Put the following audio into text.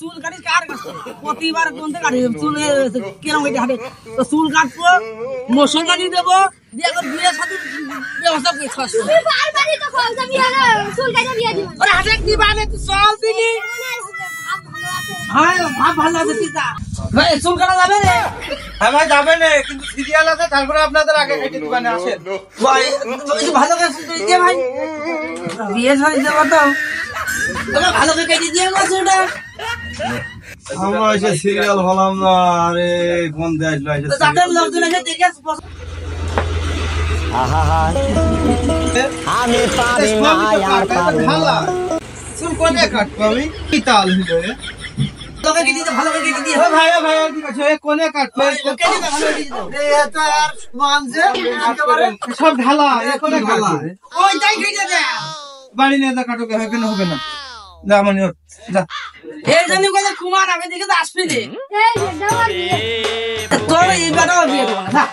চুল কাটিস কার কাছে প্রতিবার কোনতে কাটি চুল কিরম হইতে হাঁটে তো চুল কাটবো মোশন কাটি দেবো দিয়ে এখন বিয়ের সাথে ব্যবস্থা করে খাস হাটে কি বানে তুই চল দিলি হ্যাঁ ভাব ভালো আছে চিন্তা ভাই চুল কাটা যাবে রে হ্যাঁ ভাই যাবে না কিন্তু সিরিয়াল আছে তারপরে আপনাদের আগে কেটে দোকানে আসেন ভাই ভালো কাজ দিয়ে ভাই বিয়ে শাড়ি দেবো তো তোমরা ভালো করে কেটে দিয়ে গেছো ওটা আমরা এসে সিরিয়াল হলাম না আরে কোন দেশ লাইছে যাদের লোকজন এসে দেখে আমি পারি না আর পারি না চুল কোনে কাটবো আমি কি তাল হইলো রে তোকে কেটে দিতে ভালো করে কেটে দিয়ে ও ভাই কি আছে কোনে কাটবো কেটে দিতে ভালো করে কেটে দাও রে এটা আর সমান যে একেবারে সব ঢালা এ কোনে কাটবো ওইটাই কেটে দে বাড়ি নিয়ে যা কাটো হবে না হবে না যা মানে যা এই জন্য কইলে কুমার আমি দেখে তো আসবি রে তোর এই বেটাও বিয়ে দেবো না